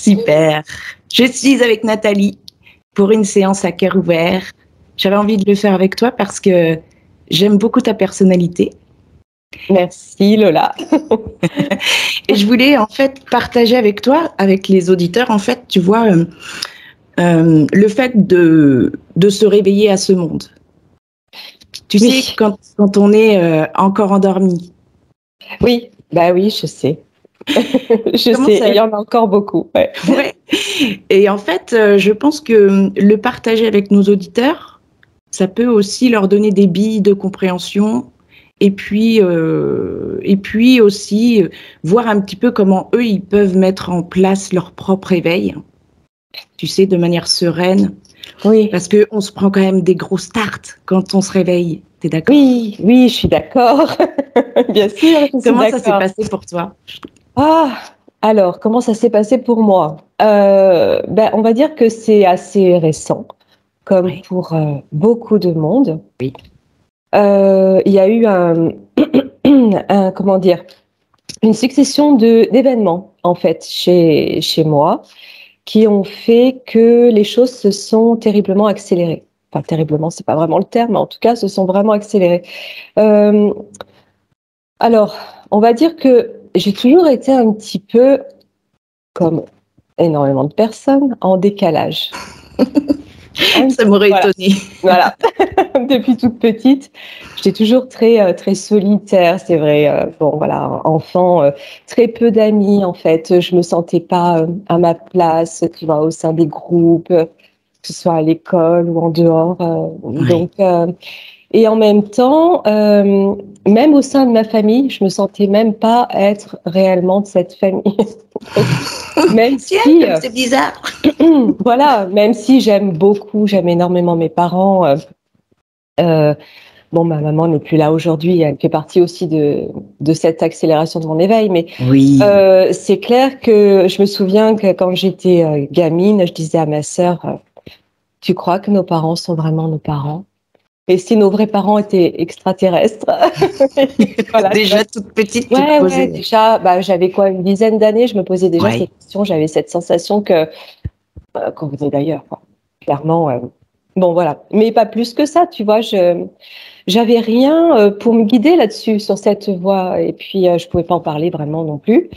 Super. Je suis avec Nathalie pour une séance à cœur ouvert. J'avais envie de le faire avec toi parce que j'aime beaucoup ta personnalité. Merci Lola. Et je voulais en fait partager avec toi, avec les auditeurs, en fait, tu vois, le fait de se réveiller à ce monde. Tu sais, quand on est encore endormi. Oui, bah oui, je sais. Je sais, il y en a encore beaucoup. Ouais. Ouais. Et en fait, je pense que le partager avec nos auditeurs, ça peut aussi leur donner des billes de compréhension et puis aussi voir un petit peu comment eux, ils peuvent mettre en place leur propre éveil, tu sais, de manière sereine. Oui. Parce qu'on se prend quand même des grosses tartes quand on se réveille. T'es d'accord? Oui, oui, je suis d'accord. Bien sûr, je suis Comment d'accord. Ça s'est passé pour toi? Alors, comment ça s'est passé pour moi? On va dire que c'est assez récent, comme pour beaucoup de monde. Oui. Il y a eu comment dire, une succession d'événements, en fait, chez moi, qui ont fait que les choses se sont terriblement accélérées. Enfin, terriblement, c'est pas vraiment le terme, mais en tout cas, se sont vraiment accélérées. Alors, on va dire que j'ai toujours été un petit peu, comme énormément de personnes, en décalage. Ça m'aurait étonnée. Voilà. Depuis toute petite, j'étais toujours très solitaire, c'est vrai. Bon, voilà, enfant, très peu d'amis, en fait. Je me sentais pas à ma place, tu vois, au sein des groupes, que ce soit à l'école ou en dehors. Donc, et en même temps, même au sein de ma famille, je me sentais même pas être réellement de cette famille. Même Tiens, si, comme c'est bizarre. voilà, même si j'aime énormément mes parents. Bon, ma maman n'est plus là aujourd'hui, elle fait partie aussi de cette accélération de mon éveil, mais oui. C'est clair que je me souviens que quand j'étais gamine, je disais à ma sœur, tu crois que nos parents sont vraiment nos parents? Et si nos vrais parents étaient extraterrestres? Voilà, déjà toute petite, tu te ouais, posais. déjà, j'avais quoi, une dizaine d'années, je me posais déjà cette question, j'avais cette sensation qu'on venait d'ailleurs, quoi. Clairement. Bon, voilà. Mais pas plus que ça, tu vois, j'avais rien pour me guider là-dessus, sur cette voie. Et puis, je pouvais pas en parler vraiment non plus.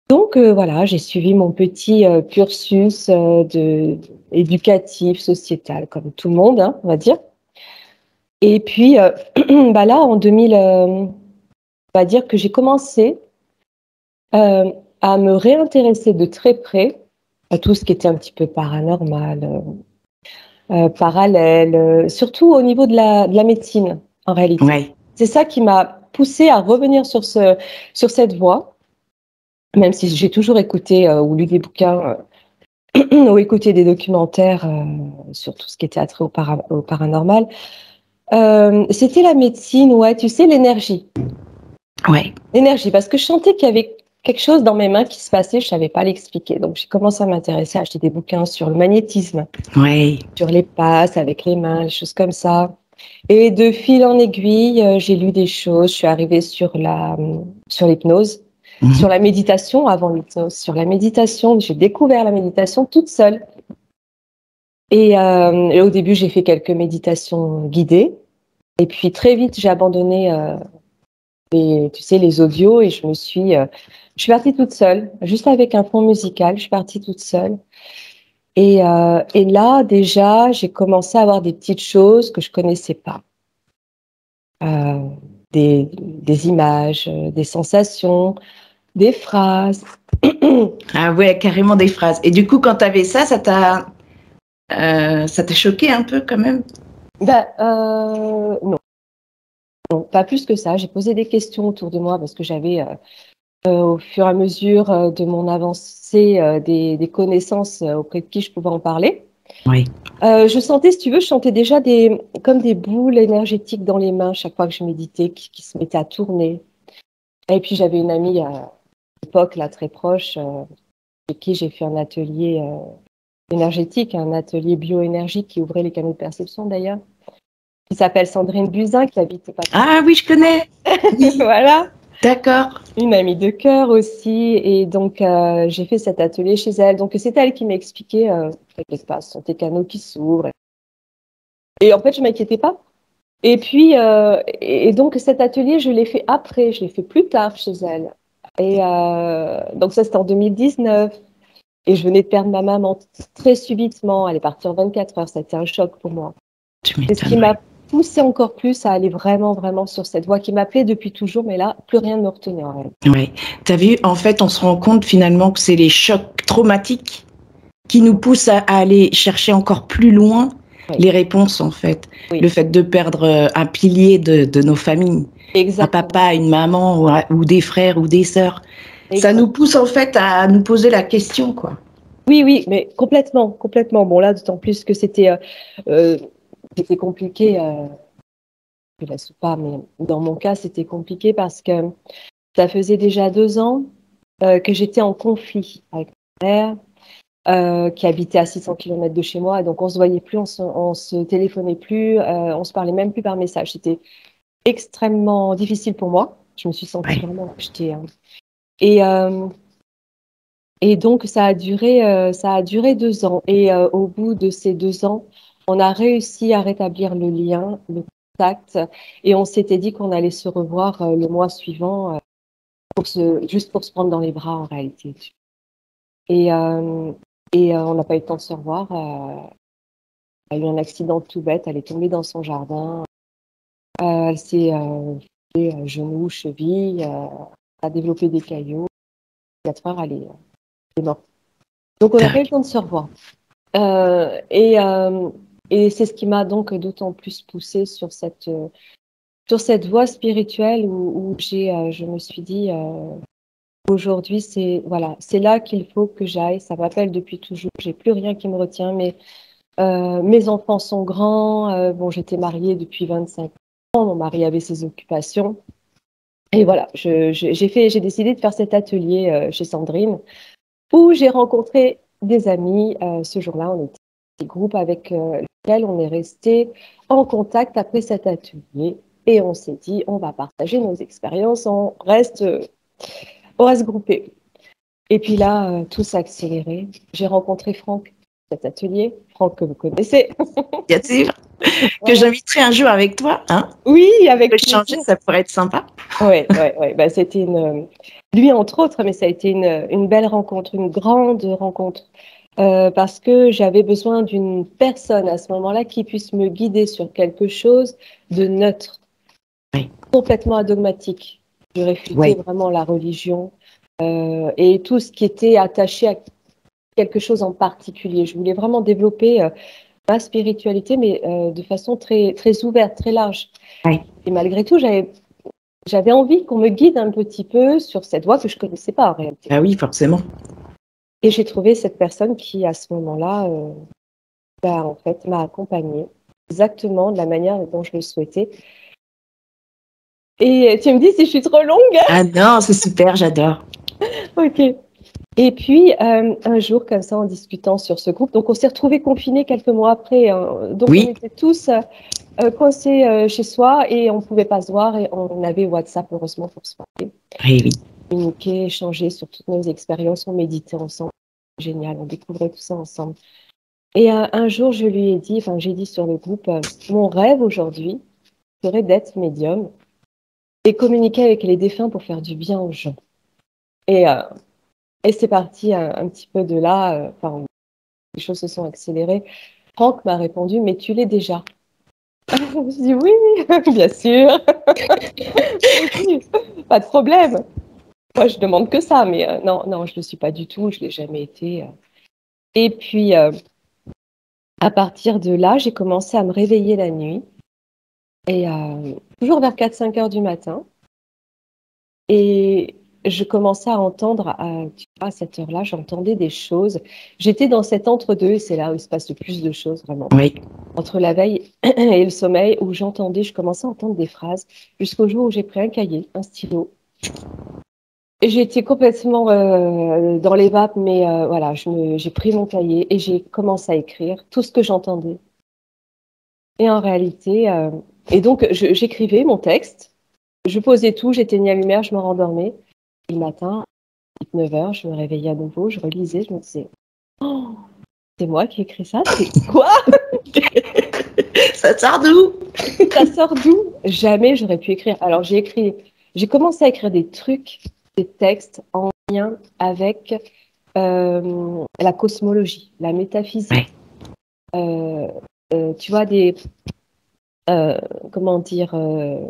Donc, voilà, j'ai suivi mon petit cursus éducatif, sociétal, comme tout le monde, hein, on va dire. Et puis, là, en 2000, on va dire que j'ai commencé à me réintéresser de très près à tout ce qui était un petit peu paranormal, parallèle, surtout au niveau de la médecine, en réalité. Ouais. C'est ça qui m'a poussée à revenir sur cette voie, même si j'ai toujours écouté ou lu des bouquins ou écouté des documentaires sur tout ce qui était attrait au paranormal. C'était la médecine, ouais, tu sais, l'énergie. Ouais. L'énergie, parce que je sentais qu'il y avait quelque chose dans mes mains qui se passait, je savais pas l'expliquer. Donc j'ai commencé à m'intéresser, à acheter des bouquins sur le magnétisme, sur les passes avec les mains, les choses comme ça. Et de fil en aiguille, j'ai lu des choses. Je suis arrivée sur l'hypnose, sur la méditation avant l'hypnose, sur la méditation. J'ai découvert la méditation toute seule. Et au début, j'ai fait quelques méditations guidées. Et puis très vite, j'ai abandonné les audios et je suis partie toute seule, juste avec un fond musical. Je suis partie toute seule. Et là, déjà, j'ai commencé à avoir des petites choses que je connaissais pas. Des images, des sensations, des phrases. Ah ouais, carrément des phrases. Et du coup, quand tu avais ça, ça t'a choqué un peu quand même? Non. Non, pas plus que ça. J'ai posé des questions autour de moi parce que j'avais, au fur et à mesure de mon avancée, des connaissances auprès de qui je pouvais en parler. Oui. Je sentais, si tu veux, je sentais déjà comme des boules énergétiques dans les mains chaque fois que je méditais qui se mettaient à tourner. Et puis j'avais une amie à l'époque là très proche avec qui j'ai fait un atelier énergétique, un atelier bioénergie qui ouvrait les canaux de perception d'ailleurs, qui s'appelle Sandrine Buzyn, qui habite pas. Ah oui, je connais. Oui. Voilà. D'accord. Une amie de cœur aussi. Et donc, j'ai fait cet atelier chez elle. Donc, c'est elle qui m'a expliqué qu'est-ce qui se passe, ce sont tes canaux qui s'ouvrent. Et en fait, je ne m'inquiétais pas. Et puis, et donc, cet atelier, je l'ai fait après, je l'ai fait plus tard chez elle. Et donc, ça, c'était en 2019. Et je venais de perdre ma maman très subitement. Elle est partie en 24 heures. Ça a été un choc pour moi. C'est ce qui m'a poussé encore plus à aller vraiment, vraiment sur cette voie qui m'appelait depuis toujours. Mais là, plus rien ne me retenait en réalité. Oui. Tu as vu, en fait, on se rend compte finalement que c'est les chocs traumatiques qui nous poussent à aller chercher encore plus loin les réponses, en fait. Oui. Le fait de perdre un pilier de nos familles. Exactement. Un papa, une maman ou des frères ou des sœurs. Exactement. Ça nous pousse en fait à nous poser la question, quoi. Oui, oui, mais complètement, complètement. Bon, là, d'autant plus que c'était compliqué. Je ne laisse pas, mais dans mon cas, c'était compliqué parce que ça faisait déjà 2 ans que j'étais en conflit avec ma mère, qui habitait à 600 km de chez moi. Donc, on ne se voyait plus, on se téléphonait plus, on se parlait même plus par message. C'était extrêmement difficile pour moi. Je me suis sentie vraiment rejetée. Hein. Et donc, ça a duré 2 ans. Et au bout de ces 2 ans, on a réussi à rétablir le lien, le contact. Et on s'était dit qu'on allait se revoir le mois suivant juste pour se prendre dans les bras en réalité. Et on n'a pas eu le temps de se revoir. Elle a eu un accident tout bête. Elle est tombée dans son jardin. Elle s'est fait genou, cheville. A développé des caillots. 4 heures, elle est morte. Donc, on n'a pas eu le temps de se revoir. Et c'est ce qui m'a donc d'autant plus poussée sur cette voie spirituelle où je me suis dit, aujourd'hui, c'est là qu'il faut que j'aille. Ça m'appelle depuis toujours. J'ai plus rien qui me retient, mais mes enfants sont grands. Bon, j'étais mariée depuis 25 ans. Mon mari avait ses occupations. Et voilà, j'ai décidé de faire cet atelier chez Sandrine où j'ai rencontré des amis. Ce jour-là, on était des groupes avec lesquels on est resté en contact après cet atelier et on s'est dit on va partager nos expériences, on reste groupés. Et puis là, tout s'est accéléré. J'ai rencontré Franck à cet atelier, Franck que vous connaissez. Bien sûr, que j'inviterai un jour avec toi. Hein, oui, avec plaisir. Changer, ça pourrait être sympa. Oui. Bah, c'était lui entre autres, mais ça a été une belle rencontre, une grande rencontre. Parce que j'avais besoin d'une personne à ce moment-là qui puisse me guider sur quelque chose de neutre, complètement adogmatique. Je réfutais vraiment la religion et tout ce qui était attaché à quelque chose en particulier. Je voulais vraiment développer ma spiritualité, mais de façon très, très ouverte, très large. Oui. Et malgré tout, j'avais envie qu'on me guide un petit peu sur cette voie que je ne connaissais pas en réalité. Ah oui, forcément. Et j'ai trouvé cette personne qui, à ce moment-là, en fait, m'a accompagnée exactement de la manière dont je le souhaitais. Et tu me dis si je suis trop longue? Ah non, c'est super, j'adore. Ok. Et puis, un jour, comme ça, en discutant sur ce groupe, donc on s'est retrouvés confinés quelques mois après. Donc, on était tous coincés chez soi et on ne pouvait pas se voir. Et on avait WhatsApp, heureusement, pour se parler. Oui. Communiquer, échanger sur toutes nos expériences. On méditait ensemble. Génial, on découvrait tout ça ensemble. Et un jour, j'ai dit sur le groupe, mon rêve aujourd'hui serait d'être médium et communiquer avec les défunts pour faire du bien aux gens. Et c'est parti un petit peu de là. Les choses se sont accélérées. Franck m'a répondu, mais tu l'es déjà. Je me suis dit, oui, bien sûr. Pas de problème. Moi, je demande que ça, mais non, je ne le suis pas du tout. Je ne l'ai jamais été. Et puis, à partir de là, j'ai commencé à me réveiller la nuit. Et toujours vers 4-5 heures du matin. Et je commençais à entendre, à cette heure-là, j'entendais des choses. J'étais dans cet entre-deux, et c'est là où il se passe le plus de choses, vraiment. Oui. Entre la veille et le sommeil, où je commençais à entendre des phrases, jusqu'au jour où j'ai pris un cahier, un stylo. Et j'étais complètement dans les vapes, mais voilà, j'ai pris mon cahier et j'ai commencé à écrire tout ce que j'entendais. Et en réalité, et donc j'écrivais mon texte. je posais tout, j'éteignais la lumière, je me rendormais. Le matin, à 9h, je me réveillais à nouveau, je relisais, je me disais, oh, c'est moi qui ai écrit ça, c'est quoi? Ça sort d'où? Ça sort d'où? Jamais j'aurais pu écrire. Alors j'ai commencé à écrire des trucs, des textes en lien avec la cosmologie, la métaphysique. Tu vois, comment dire,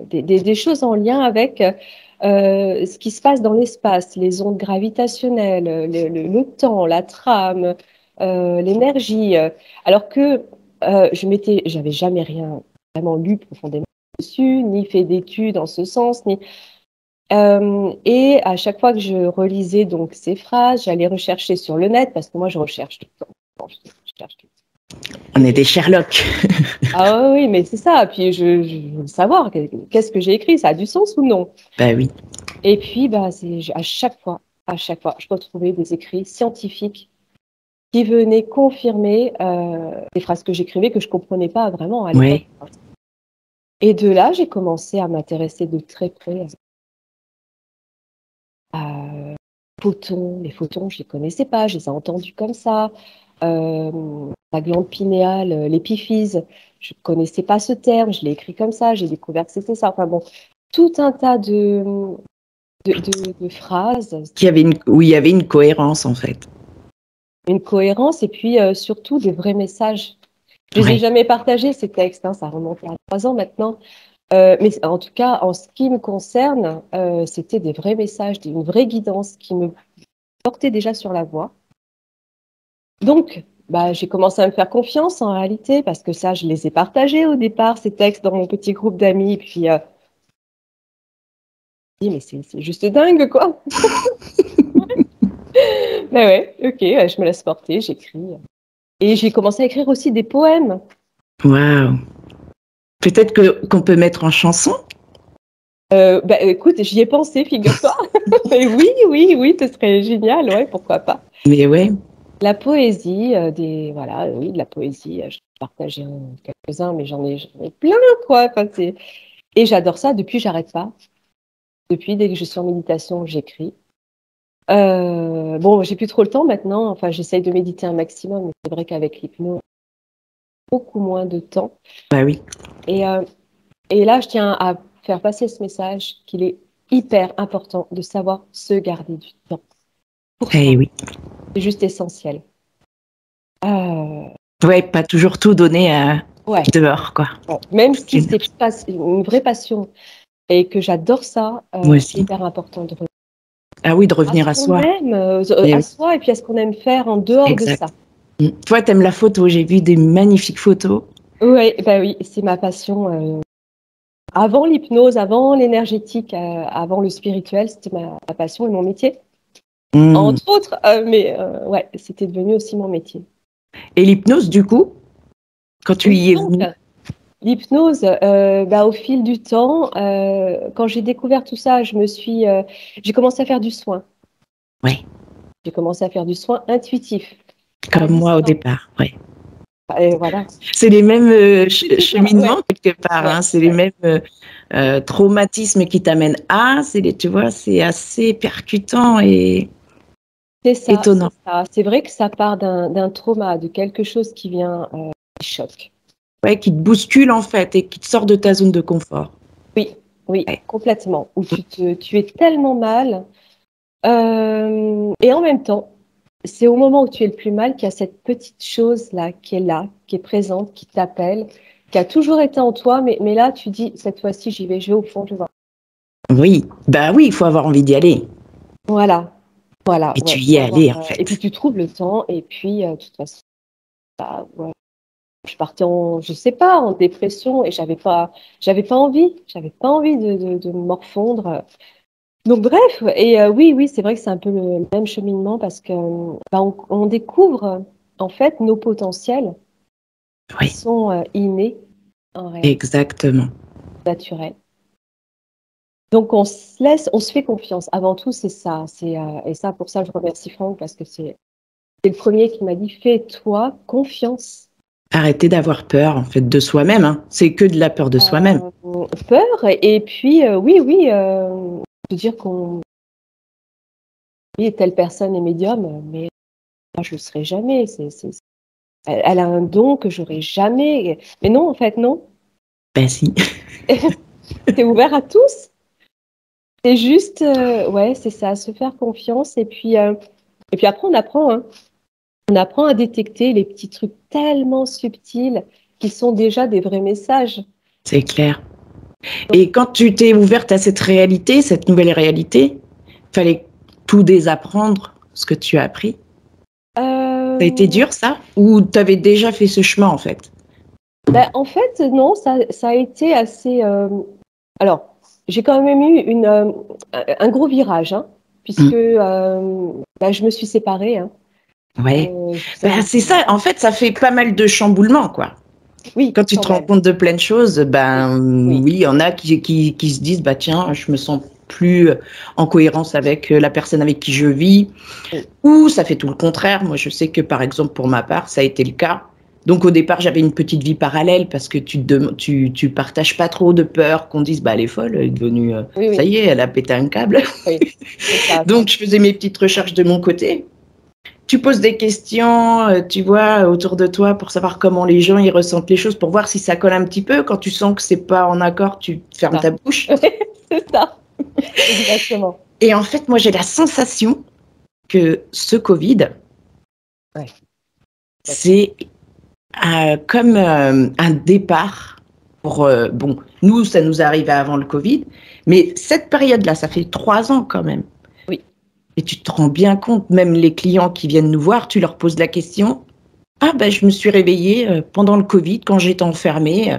des choses en lien avec ce qui se passe dans l'espace, les ondes gravitationnelles, le temps, la trame, l'énergie. Alors que j'avais jamais rien vraiment lu profondément dessus, ni fait d'études en ce sens, et à chaque fois que je relisais donc ces phrases, j'allais rechercher sur le net parce que moi je recherche tout le temps. Je cherche tout le temps. On est des Sherlock. Ah oui, mais c'est ça. Puis je veux savoir qu'est-ce que j'ai écrit, ça a du sens ou non? Bah oui. Et puis à chaque fois, je retrouvais des écrits scientifiques qui venaient confirmer des phrases que j'écrivais que je comprenais pas vraiment à l'époque. Ouais. Et de là, j'ai commencé à m'intéresser de très près à photons. Les photons, je les connaissais pas, je les ai entendus comme ça. La glande pinéale, l'épiphyse, je ne connaissais pas ce terme, je l'ai écrit comme ça, j'ai découvert que c'était ça. Enfin bon, tout un tas de phrases. Où il y avait une cohérence, en fait. Une cohérence et puis surtout des vrais messages. Je ne les ai jamais partagés, ces textes, hein, ça remonte à 3 ans maintenant. Mais en tout cas, en ce qui me concerne, c'était des vrais messages, une vraie guidance qui me portait déjà sur la voie. Donc, j'ai commencé à me faire confiance en réalité, parce que ça, je les ai partagés au départ, ces textes, dans mon petit groupe d'amis. Et puis, je me dis, mais c'est juste dingue, quoi. Ben ouais, ok, je me laisse porter, j'écris. Et j'ai commencé à écrire aussi des poèmes. Waouh. Peut-être qu'on peut mettre en chanson? Écoute, j'y ai pensé, figure-toi. oui, ce serait génial, ouais, pourquoi pas. Mais ouais. La poésie, de la poésie, je partage quelques-uns, mais j'en ai plein, quoi. Enfin, et j'adore ça, depuis, j'arrête pas. Depuis, dès que je suis en méditation, j'écris. Bon, j'ai plus trop le temps maintenant, enfin, j'essaye de méditer un maximum, mais c'est vrai qu'avec l'hypnose, beaucoup moins de temps. Bah oui. Et là, je tiens à faire passer ce message qu'il est hyper important de savoir se garder du temps. Pour soi. Oui. C'est juste essentiel. Ouais, pas toujours tout donner dehors, quoi. Même si c'est une vraie passion et que j'adore ça, c'est hyper important de revenir. Ah oui, de revenir à soi. À soi et puis à ce qu'on aime faire en dehors de ça. Toi, t'aimes la photo, j'ai vu des magnifiques photos. Oui, c'est ma passion. Avant l'hypnose, avant l'énergétique, avant le spirituel, c'était ma passion et mon métier. Entre autres, mais ouais, c'était devenu aussi mon métier. Et l'hypnose, du coup, quand tu y es venue? L'hypnose, au fil du temps, quand j'ai découvert tout ça, j'ai commencé à faire du soin. Oui. J'ai commencé à faire du soin intuitif. Comme moi au départ, oui. Et voilà. C'est les mêmes cheminements quelque part, hein, c'est les mêmes traumatismes qui t'amènent tu vois, c'est assez percutant et étonnant. C'est vrai que ça part d'un trauma, de quelque chose qui vient qui choque. Ouais, qui te bouscule en fait et qui te sort de ta zone de confort. Oui, complètement. Où tu es tellement mal et en même temps, c'est au moment où tu es le plus mal qu'il y a cette petite chose-là, qui est présente, qui t'appelle, qui a toujours été en toi, mais là, tu dis, cette fois-ci, je vais au fond, je vois. Oui, il faut avoir envie d'y aller. Voilà. Et tu y es allé, en fait. Et puis, tu trouves le temps, et puis, de toute façon, je partais en dépression, et j'avais pas envie de me morfondre. Donc bref, et oui, c'est vrai que c'est un peu le même cheminement parce que on découvre en fait nos potentiels qui sont innés en réalité. Exactement. Naturels. Donc on se fait confiance. Avant tout, c'est ça. Et ça, pour ça, je remercie Franck parce que c'est le premier qui m'a dit fais-toi confiance. Arrêtez d'avoir peur en fait de soi-même. Hein. C'est que de la peur de soi-même. peur. Et puis, de dire qu'on telle personne est médium, mais moi, je ne le serai jamais. Elle a un don que j'aurai jamais. Mais non, en fait, non. Ben si. C'est ouvert à tous. C'est juste, c'est ça, se faire confiance. Et puis après, on apprend, hein. On apprend à détecter les petits trucs tellement subtils qui sont déjà des vrais messages. C'est clair. Et quand tu t'es ouverte à cette réalité, cette nouvelle réalité, fallait tout désapprendre, ce que tu as appris. Ça a été dur, ça? Ou tu avais déjà fait ce chemin, en fait? En fait, non, ça a été assez... Alors, j'ai quand même eu un gros virage, hein, puisque je me suis séparée. Hein. Ouais. C'est ça, en fait, ça fait pas mal de chamboulements, quoi. Oui. Quand tu te rends compte de plein de choses, oui, il y en a qui se disent, bah tiens, je me sens plus en cohérence avec la personne avec qui je vis, ou ça fait tout le contraire. Moi, je sais que, par exemple, pour ma part, ça a été le cas. Donc, au départ, j'avais une petite vie parallèle parce que tu partages pas trop de peur qu'on dise, bah, elle est folle, elle est devenue, ça y est, elle a pété un câble. Oui, donc, je faisais mes petites recherches de mon côté. Tu poses des questions, tu vois, autour de toi pour savoir comment les gens ils ressentent les choses, pour voir si ça colle un petit peu. Quand tu sens que c'est pas en accord, tu fermes ta bouche. C'est ça, exactement. Et en fait, moi, j'ai la sensation que ce Covid, c'est comme un départ pour... nous, ça nous arrivait avant le Covid, mais cette période-là, ça fait 3 ans quand même. Et tu te rends bien compte, même les clients qui viennent nous voir, tu leur poses la question. Ah je me suis réveillée pendant le Covid quand j'étais enfermée.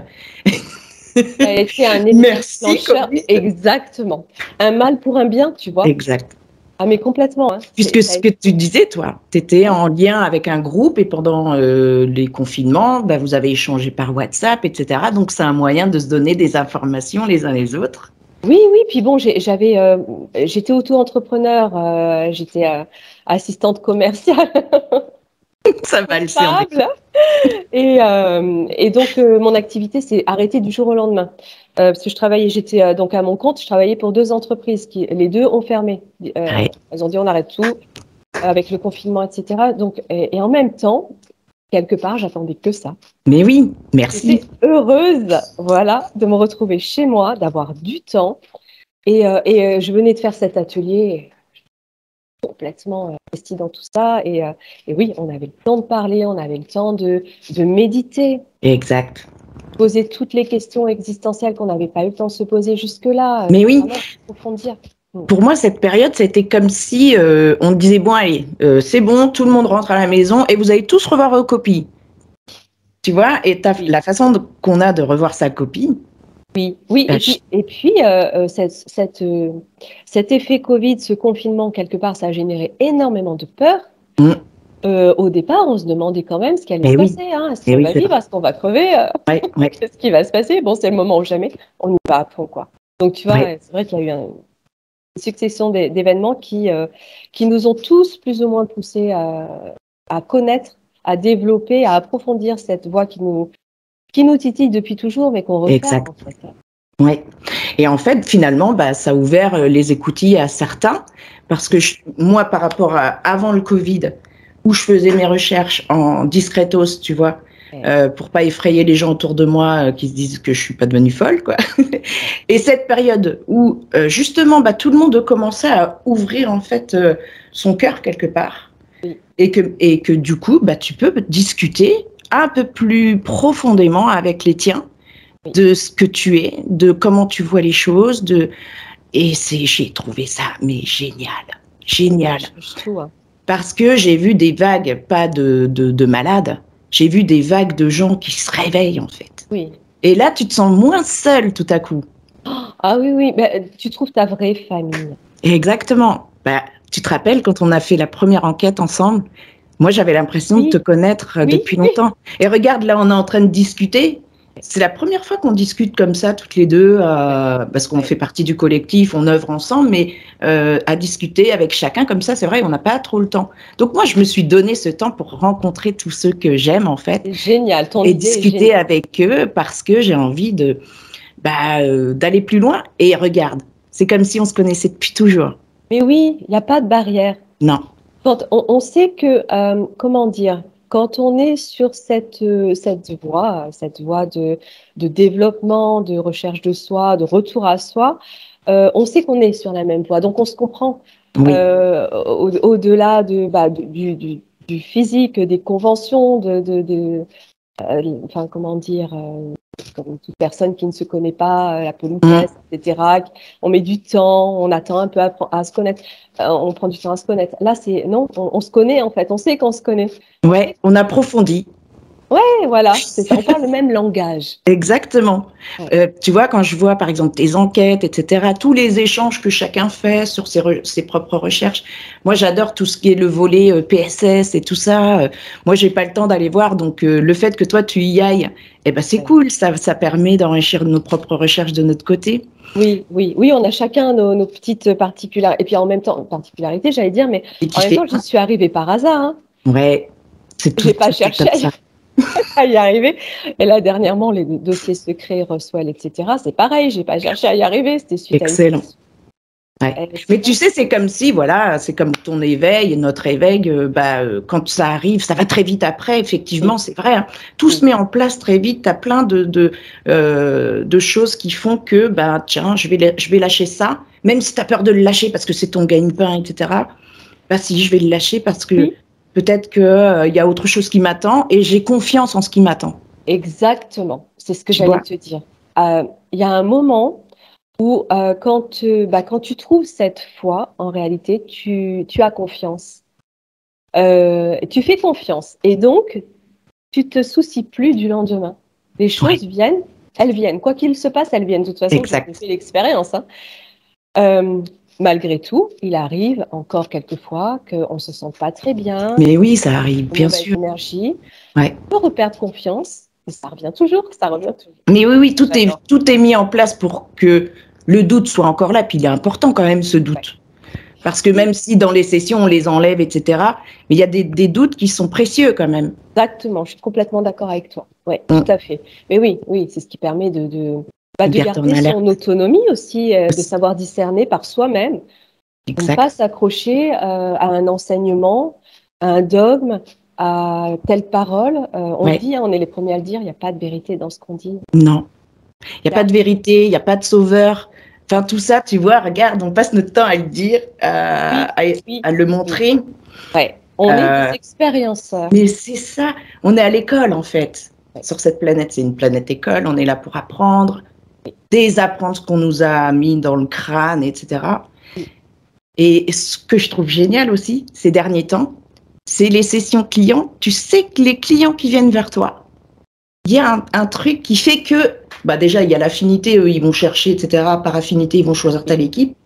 Ça a été un élément déclencheur. Exactement. Un mal pour un bien, tu vois. Exact. Ah mais complètement. Hein. Puisque ce que tu disais, toi, tu étais en lien avec un groupe et pendant les confinements, vous avez échangé par WhatsApp, etc. Donc c'est un moyen de se donner des informations les uns les autres. Oui, puis bon, j'étais auto-entrepreneur, j'étais assistante commerciale. Ça va le faire. Et donc, mon activité s'est arrêtée du jour au lendemain. Parce que j'étais donc à mon compte, je travaillais pour 2 entreprises les 2 ont fermé. Elles ont dit on arrête tout avec le confinement, etc. Donc, et en même temps, quelque part, j'attendais que ça. Mais oui, merci. J'étais heureuse, voilà, de me retrouver chez moi, d'avoir du temps. Et je venais de faire cet atelier complètement investi dans tout ça. Et oui, on avait le temps de parler, on avait le temps de méditer. Exact. Poser toutes les questions existentielles qu'on n'avait pas eu le temps de se poser jusque-là. Mais oui. Approfondir. Pour moi, cette période, c'était comme si on disait, bon, allez, c'est bon, tout le monde rentre à la maison et vous allez tous revoir vos copies. Tu vois, et la façon qu'on a de revoir sa copie. Oui. Et puis cet effet Covid, ce confinement, quelque part, ça a généré énormément de peur. Au départ, on se demandait quand même ce qui allait se passer. Hein. Est-ce qu'on va vivre? Est-ce qu'on va crever? Qu'est-ce qui va se passer? Bon, c'est le moment ou jamais. On y va à fond, quoi. Donc, tu vois, c'est vrai qu'il y a eu une succession d'événements qui nous ont tous plus ou moins poussés à connaître, à développer, à approfondir cette voie qui nous titille depuis toujours, mais qu'on repère. Exact. En fait. Oui. Et en fait, finalement, ça a ouvert les écoutilles à certains, parce que moi, par rapport à avant le Covid, où je faisais mes recherches en discretos, tu vois, pour pas effrayer les gens autour de moi qui se disent que je suis pas devenue folle, quoi. Et cette période où justement, tout le monde commençait à ouvrir en fait son cœur quelque part, et que du coup, tu peux discuter un peu plus profondément avec les tiens de ce que tu es, de comment tu vois les choses, et j'ai trouvé ça mais génial. Parce que j'ai vu des vagues, pas de malades, j'ai vu des vagues de gens qui se réveillent en fait. Oui. Et là, tu te sens moins seule tout à coup. Ah oui, tu trouves ta vraie famille. Exactement. Tu te rappelles quand on a fait la première enquête ensemble, moi j'avais l'impression de te connaître depuis longtemps. Et regarde, là on est en train de discuter. C'est la première fois qu'on discute comme ça toutes les deux, parce qu'on fait partie du collectif, on œuvre ensemble, mais à discuter avec chacun comme ça, c'est vrai, on n'a pas trop le temps. Donc moi, je me suis donné ce temps pour rencontrer tous ceux que j'aime en fait. C'est génial, ton et idée discuter avec eux parce que j'ai envie d'aller plus loin. Et regarde, c'est comme si on se connaissait depuis toujours. Mais oui, il n'y a pas de barrière. Non. Quand on sait que, comment dire, quand on est sur cette voie de développement, de recherche de soi, de retour à soi, on sait qu'on est sur la même voie. Donc, on se comprend. Oui. Au-delà du physique, des conventions, enfin, comment dire, comme toute personne qui ne se connaît pas, la politesse, etc. On met du temps, on attend un peu à se connaître, on prend du temps à se connaître. Là, non, on se connaît en fait, on sait qu'on se connaît. Ouais, on approfondit. Ouais, voilà, c'est ça, on parle le même langage. Exactement. Tu vois, quand je vois par exemple tes enquêtes, etc., tous les échanges que chacun fait sur ses propres recherches, moi j'adore tout ce qui est le volet PSS et tout ça. Moi, j'ai pas le temps d'aller voir, donc le fait que toi tu y ailles, c'est cool, ça permet d'enrichir nos propres recherches de notre côté. Oui, on a chacun nos petites particularités. Et puis en même temps, particularité, j'allais dire, mais en même temps, j'y suis arrivée par hasard. Hein. Ouais, c'est tout. J'ai pas cherché à y arriver. Et là, dernièrement, les dossiers secrets, Roswell, etc., c'est pareil, j'ai pas cherché à y arriver. C'était suite Excellent. Ouais. Mais tu sais, c'est comme si, voilà, c'est comme ton éveil, notre éveil, quand ça arrive, ça va très vite après, effectivement, c'est vrai. Hein. Tout se met en place très vite, tu as plein de choses qui font que, tiens, je vais lâcher ça, même si tu as peur de le lâcher parce que c'est ton gagne-pain, etc. Si, je vais le lâcher parce que peut-être qu'il y a autre chose qui m'attend et j'ai confiance en ce qui m'attend. Exactement, c'est ce que j'allais te dire. Il y a un moment où quand tu trouves cette foi, en réalité, tu as confiance. Tu fais confiance. Et donc, tu te soucies plus du lendemain. Les choses viennent, elles viennent. Quoi qu'il se passe, elles viennent. De toute façon, j'ai fait l'expérience. Hein. Malgré tout, il arrive encore quelquefois qu'on ne se sent pas très bien. Mais oui, ça arrive, bien sûr. Énergie. On peut reperdre confiance. Et ça revient toujours, Mais oui, tout est mis en place pour que le doute soit encore là. Puis il est important quand même, ce doute. Parce que même si dans les sessions, on les enlève, etc., mais il y a des doutes qui sont précieux quand même. Exactement, je suis complètement d'accord avec toi. Oui, tout à fait. Mais oui, c'est ce qui permet de garder son autonomie aussi, de savoir discerner par soi-même. Exact. Ne pas s'accrocher à un enseignement, à un dogme, à telle parole. On dit, on est les premiers à le dire, il n'y a pas de vérité dans ce qu'on dit. Non, il n'y a pas de vérité, il n'y a pas de sauveur. Enfin, tout ça, tu vois, regarde, on passe notre temps à le dire, à le montrer. Ouais. On est des expérienceurs. Mais c'est ça, on est à l'école en fait. Sur cette planète, c'est une planète école, on est là pour apprendre, désapprendre ce qu'on nous a mis dans le crâne, etc. Et ce que je trouve génial aussi, ces derniers temps, c'est les sessions clients. Tu sais que les clients qui viennent vers toi, il y a un truc qui fait que, déjà, il y a l'affinité, eux, ils vont chercher, etc. Par affinité, ils vont choisir telle équipe.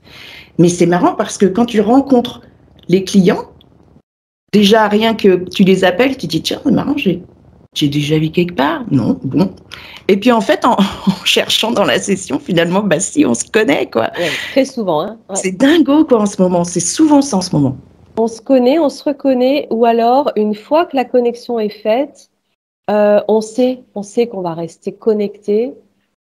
Mais c'est marrant parce que quand tu rencontres les clients, déjà, rien que tu les appelles, tu te dis, tiens, c'est marrant, j'ai déjà vu quelque part. Non, bon. Et puis, en fait, en cherchant dans la session, finalement, si, on se connaît, quoi. Ouais, très souvent. Hein. Ouais. C'est dingo, quoi, en ce moment. C'est souvent ça, en ce moment. On se connaît, on se reconnaît, ou alors, une fois que la connexion est faite, on sait qu'on va rester connecté,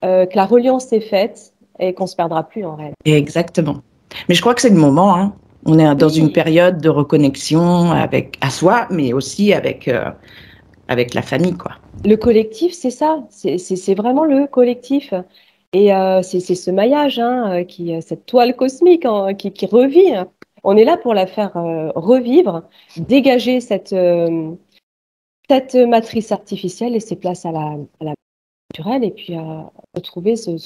que la reliance est faite et qu'on ne se perdra plus, en réalité. Exactement. Mais je crois que c'est le moment, hein. On est dans une période de reconnexion à soi, mais aussi avec la famille, quoi. Le collectif, c'est ça. C'est vraiment le collectif. Et c'est ce maillage, hein, cette toile cosmique qui revit. On est là pour la faire revivre, dégager cette matrice artificielle et ses places à la naturelle, et puis retrouver ce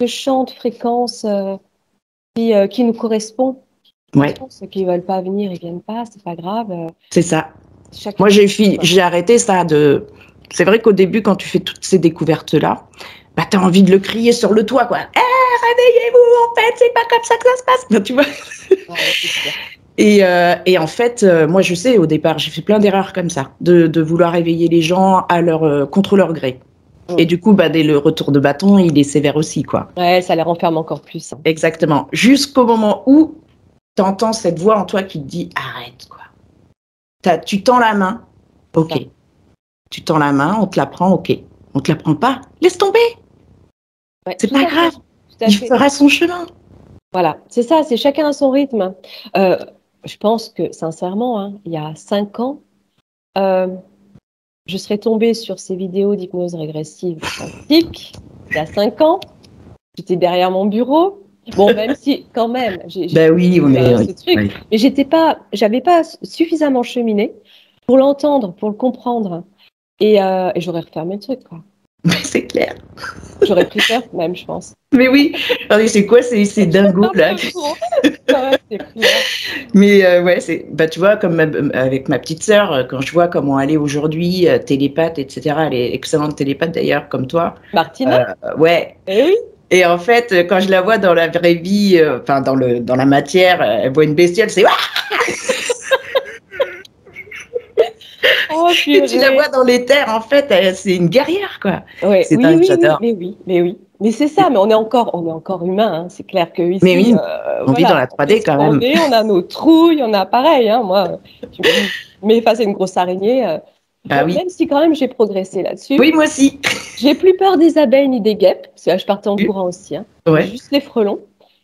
champ de fréquence qui nous correspond. Ouais. Ceux qui ne veulent pas venir, ils ne viennent pas, c'est pas grave. C'est ça. Moi, j'ai arrêté ça de... C'est vrai qu'au début, quand tu fais toutes ces découvertes-là, tu as envie de le crier sur le toit, quoi. Réveillez-vous, en fait, c'est pas comme ça que ça se passe. Non, tu vois. Et en fait, moi, je sais, au départ, j'ai fait plein d'erreurs comme ça, de vouloir réveiller les gens contre leur gré. Et du coup, dès le retour de bâton, il est sévère aussi, quoi. Ouais, ça les renferme encore plus. Hein. Exactement. Jusqu'au moment où tu entends cette voix en toi qui te dit « Arrête, quoi. » Tu tends la main, ok. Tu tends la main, on te la prend, ok. On te la prend pas, laisse tomber. Ouais, C'est pas grave. Tout à Il fait. fera son chemin. Voilà, c'est ça, c'est chacun à son rythme. Je pense que, sincèrement, hein, il y a 5 ans, je serais tombée sur ces vidéos d'hypnose régressive quantique. Il y a 5 ans, j'étais derrière mon bureau. Bon, même si, quand même, j'ai Oui, on est. ce truc, Oui. mais j'avais pas suffisamment cheminé pour l'entendre, pour le comprendre. Et j'aurais refermé le truc, quoi. C'est clair. J'aurais pris peur, même, je pense. Mais oui, c'est quoi ces dingos là? Ouais, c'est clair. Mais ouais, tu vois, comme avec ma petite sœur, quand je vois comment elle est aujourd'hui, télépathe, etc. Elle est excellente télépathe d'ailleurs, comme toi. Martina? Ouais. Eh oui. Et en fait, quand je la vois dans la vraie vie, enfin dans la matière, elle voit une bestiole, c'est Oh, et tu la purée. vois dans les terres, en fait, c'est une guerrière, quoi. Ouais, C'est oui, dingue, oui, oui, j'adore. mais oui. Mais c'est ça, mais on est encore humain, hein. C'est clair que Mais ici, oui, on vit dans voilà, la on fait 3D ce quand qu'on même. est, on a nos trouilles, on a pareil, hein. Moi, tu me mets face à une grosse araignée. Ah Bon, oui. même si quand même j'ai progressé là-dessus, Oui, moi aussi. j'ai plus peur des abeilles ni des guêpes, parce que là, je partais en courant aussi, hein. J'ai Ouais. juste les frelons.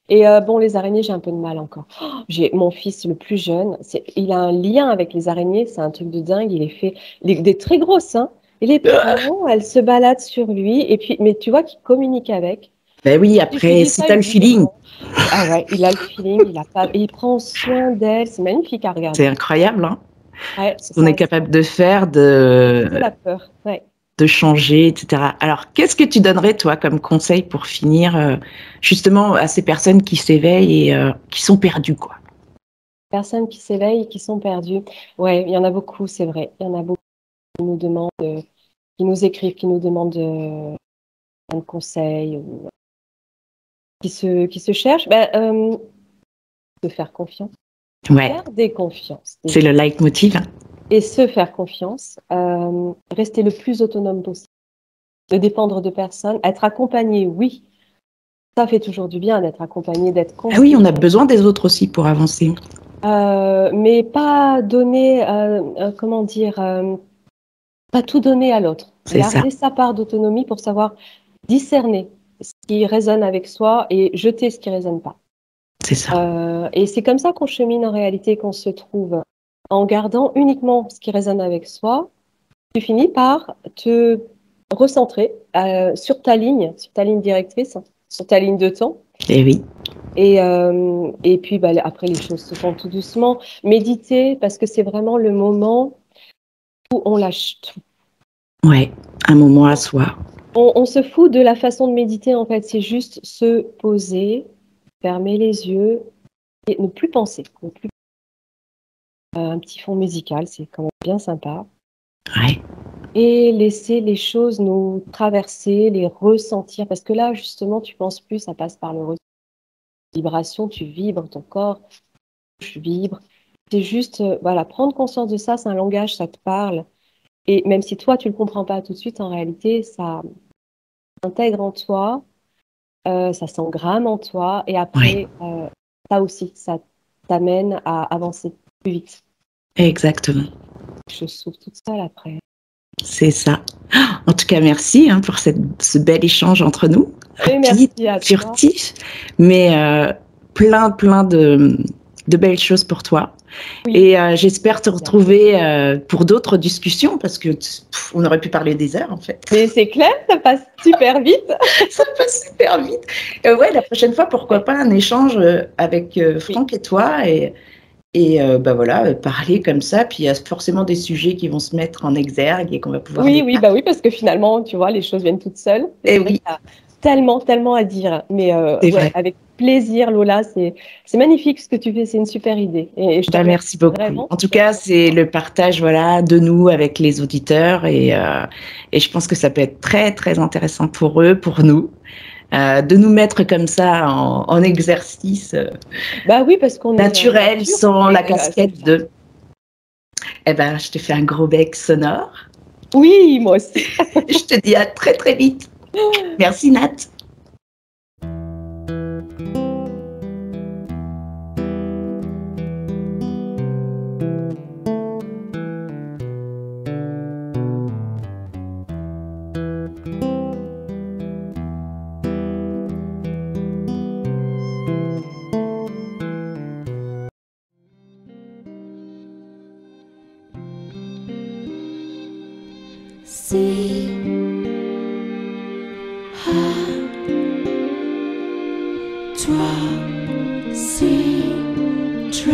Et bon, les araignées, j'ai un peu de mal encore. J'ai mon fils le plus jeune, il a un lien avec les araignées, c'est un truc de dingue. Il est fait des très grosses, hein. Il les prend, elles se baladent sur lui, et puis, mais tu vois qu'il communique avec. Ben oui, Et je lui après, dis si ça, t'as il le dit, mais feeling, non. Ah ouais, il a le feeling, il prend soin d'elle, c'est magnifique à c'est regarder. incroyable, hein. Ouais, Ce c'est qu'on est ça, capable de faire, c'est la peur. Ouais. de changer, etc. Alors, qu'est-ce que tu donnerais, toi, comme conseil pour finir, justement, à ces personnes qui s'éveillent et qui sont perdues, quoi? Personnes qui s'éveillent, qui sont perdues. Ouais, il y en a beaucoup, c'est vrai. Il y en a beaucoup qui nous demandent, qui nous écrivent, qui nous demandent un conseil, ou qui se cherchent. De faire confiance. Ouais, Garder confiance c'est déjà. le leitmotiv. Et se faire confiance. Rester le plus autonome possible. Ne dépendre de personne. Être accompagné, oui. Ça fait toujours du bien d'être accompagné, d'être Ah oui, on a conseillé. besoin des autres aussi pour avancer. Mais pas donner, comment dire, pas tout donner à l'autre. C'est ça, Garder sa part d'autonomie pour savoir discerner ce qui résonne avec soi et jeter ce qui résonne pas. c'est ça. Et c'est comme ça qu'on chemine en réalité, qu'on se trouve. En gardant uniquement ce qui résonne avec soi, tu finis par te recentrer sur ta ligne directrice, sur ta ligne de temps. Et oui. Et puis après, les choses se font tout doucement. Méditer, parce que c'est vraiment le moment où on lâche tout. Ouais, un moment à soi. On se fout de la façon de méditer, en fait. C'est juste se poser, fermer les yeux et ne plus penser. Un petit fond musical, c'est quand même bien sympa. Ouais. Et laisser les choses nous traverser, les ressentir. Parce que là, justement, tu penses plus, ça passe par le ressenti. Vibration, tu vibres, ton corps vibre. C'est juste, voilà, prendre conscience de ça, c'est un langage, ça te parle. Et même si toi, tu ne le comprends pas tout de suite, en réalité, ça s'intègre en toi, ça s'engramme en toi. Et après, ça aussi, ça t'amène à avancer plus vite. Exactement. Je souffre toute seule après. C'est ça. En tout cas, merci pour ce bel échange entre nous. Et Rapide, merci à toi. furtif, mais plein de belles choses pour toi. Oui. Et j'espère te retrouver pour d'autres discussions parce que on aurait pu parler des heures en fait. Mais c'est clair, ça passe super vite. Ça passe super vite. Ouais, la prochaine fois, pourquoi pas un échange avec Franck et toi et voilà, parler comme ça, puis il y a forcément des sujets qui vont se mettre en exergue et qu'on va pouvoir Oui, parce que finalement, tu vois, les choses viennent toutes seules. Et oui. Il y a tellement à dire. Mais vrai. avec plaisir, Lola, c'est magnifique ce que tu fais, c'est une super idée. Et je te merci beaucoup. vraiment. En tout cas, c'est le partage de nous avec les auditeurs et je pense que ça peut être très, très intéressant pour eux, pour nous. De nous mettre comme ça en exercice oui, parce qu'on naturel, est sans la casquette de « Eh ben, je te fais un gros bec sonore ». Oui, moi aussi. Je te dis à très, très vite. Merci, Nat. toi, si très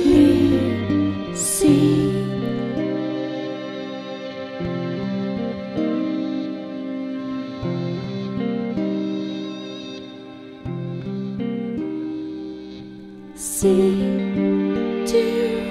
Lucie. Si tu